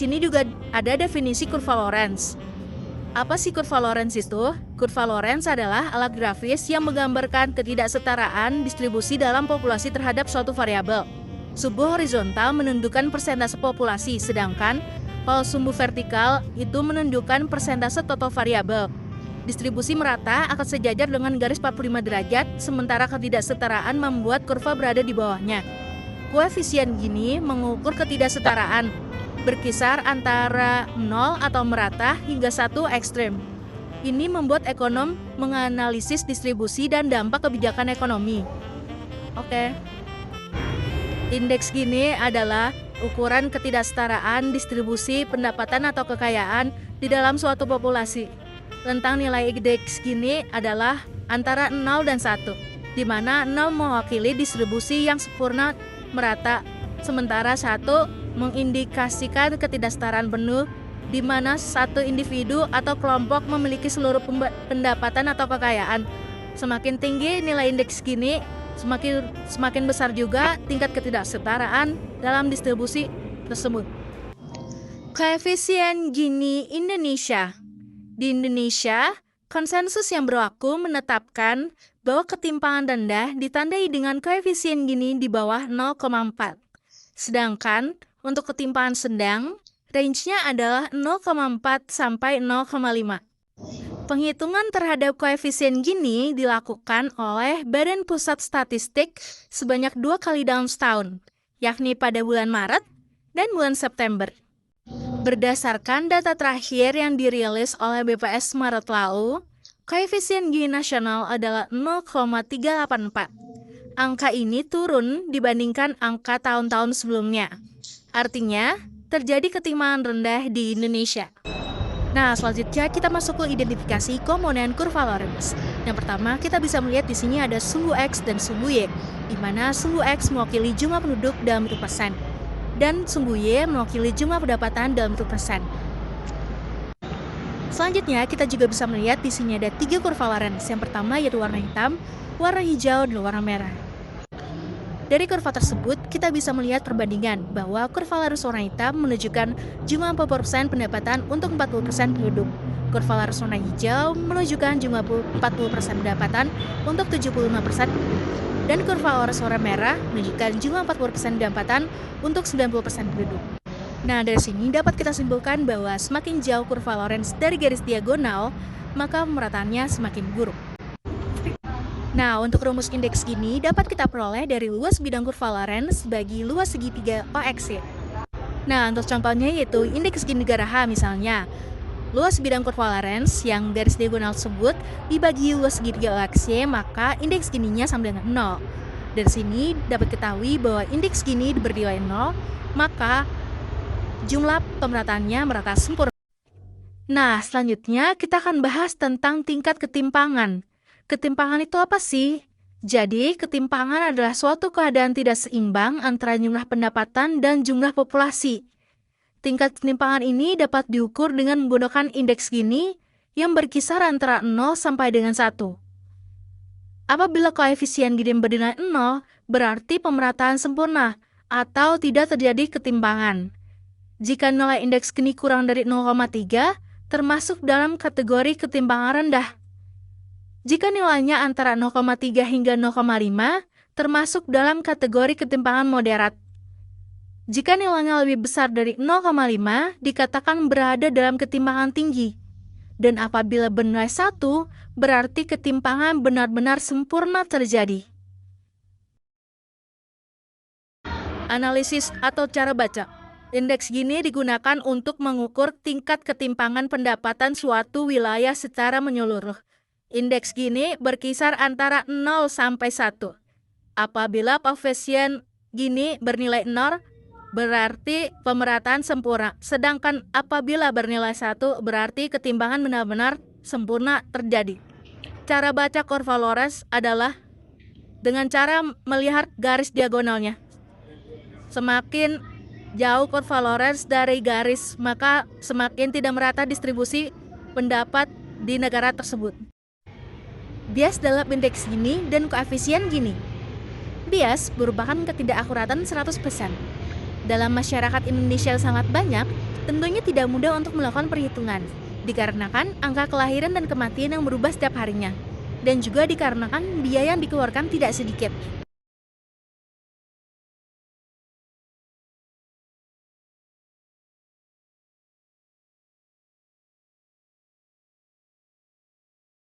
sini juga ada definisi kurva Lorenz. Apa sih kurva Lorenz itu? Kurva Lorenz adalah alat grafis yang menggambarkan ketidaksetaraan distribusi dalam populasi terhadap suatu variabel. Sumbu horizontal menunjukkan persentase populasi, sedangkan kalau sumbu vertikal itu menunjukkan persentase total variabel. Distribusi merata akan sejajar dengan garis 45 derajat, sementara ketidaksetaraan membuat kurva berada di bawahnya. Koefisien Gini mengukur ketidaksetaraan, berkisar antara 0 atau merata hingga 1 ekstrem. Ini membuat ekonom menganalisis distribusi dan dampak kebijakan ekonomi. Oke. Indeks Gini adalah ukuran ketidaksetaraan distribusi pendapatan atau kekayaan di dalam suatu populasi. Rentang nilai indeks Gini adalah antara 0 dan 1, di mana 0 mewakili distribusi yang sempurna merata, sementara 1 mengindikasikan ketidaksetaraan penuh, di mana satu individu atau kelompok memiliki seluruh pendapatan atau kekayaan. Semakin tinggi nilai indeks Gini, semakin besar juga tingkat ketidaksetaraan dalam distribusi tersebut. Koefisien Gini Indonesia. Di Indonesia, konsensus yang berlaku menetapkan bahwa ketimpangan rendah ditandai dengan koefisien Gini di bawah 0,4. Sedangkan untuk ketimpangan sedang, range-nya adalah 0,4 sampai 0,5. Penghitungan terhadap koefisien Gini dilakukan oleh Badan Pusat Statistik sebanyak 2 kali dalam setahun, yakni pada bulan Maret dan bulan September. Berdasarkan data terakhir yang dirilis oleh BPS Maret lalu, koefisien Gini nasional adalah 0,384. Angka ini turun dibandingkan angka tahun-tahun sebelumnya. Artinya, terjadi ketimpangan rendah di Indonesia. Nah, selanjutnya kita masuk ke identifikasi komponen kurva Lorenz. Yang pertama, kita bisa melihat di sini ada sumbu X dan sumbu Y, di mana sumbu X mewakili jumlah penduduk dalam bentuk persen, dan sumbu Y mewakili jumlah pendapatan dalam bentuk persen. Selanjutnya, kita juga bisa melihat di sini ada 3 kurva Lorenz. Yang pertama yaitu warna hitam, warna hijau, dan warna merah. Dari kurva tersebut, kita bisa melihat perbandingan bahwa kurva Lorenz warna hitam menunjukkan jumlah 40% pendapatan untuk 40% penduduk. Kurva Lorenz warna hijau menunjukkan jumlah 40% pendapatan untuk 75% penduduk. Dan kurva Lorenz warna merah menunjukkan jumlah 40% pendapatan untuk 90% penduduk. Nah, dari sini dapat kita simpulkan bahwa semakin jauh kurva Lorenz dari garis diagonal, maka pemerataannya semakin buruk. Nah, untuk rumus indeks Gini dapat kita peroleh dari luas bidang kurva Lorenz bagi luas segitiga OXY. Nah, untuk contohnya yaitu indeks Gini negara H misalnya. Luas bidang kurva Lorenz yang garis diagonal tersebut dibagi luas segitiga OXY, maka indeks Gininya sama dengan 0. Dari sini dapat ketahui bahwa indeks Gini bernilai 0, maka jumlah pemerataannya merata sempurna. Nah, selanjutnya kita akan bahas tentang tingkat ketimpangan. Ketimpangan itu apa sih? Jadi, ketimpangan adalah suatu keadaan tidak seimbang antara jumlah pendapatan dan jumlah populasi. Tingkat ketimpangan ini dapat diukur dengan menggunakan indeks Gini yang berkisar antara 0 sampai dengan 1. Apabila koefisien Gini bernilai 0, berarti pemerataan sempurna atau tidak terjadi ketimpangan. Jika nilai indeks Gini kurang dari 0,3, termasuk dalam kategori ketimpangan rendah. Jika nilainya antara 0,3 hingga 0,5, termasuk dalam kategori ketimpangan moderat. Jika nilainya lebih besar dari 0,5, dikatakan berada dalam ketimpangan tinggi. Dan apabila bernilai 1, berarti ketimpangan benar-benar sempurna terjadi. Analisis atau cara baca. Indeks Gini digunakan untuk mengukur tingkat ketimpangan pendapatan suatu wilayah secara menyeluruh. Indeks Gini berkisar antara 0 sampai 1. Apabila koefisien Gini bernilai 0, berarti pemerataan sempurna. Sedangkan apabila bernilai 1, berarti ketimpangan benar-benar sempurna terjadi. Cara baca kurva Lorenz adalah dengan cara melihat garis diagonalnya. Semakin jauh kurva Lorenz dari garis, maka semakin tidak merata distribusi pendapat di negara tersebut. Bias dalam indeks Gini dan koefisien Gini. Bias merupakan ketidakakuratan 100%. Dalam masyarakat Indonesia yang sangat banyak, tentunya tidak mudah untuk melakukan perhitungan, dikarenakan angka kelahiran dan kematian yang berubah setiap harinya, dan juga dikarenakan biaya yang dikeluarkan tidak sedikit.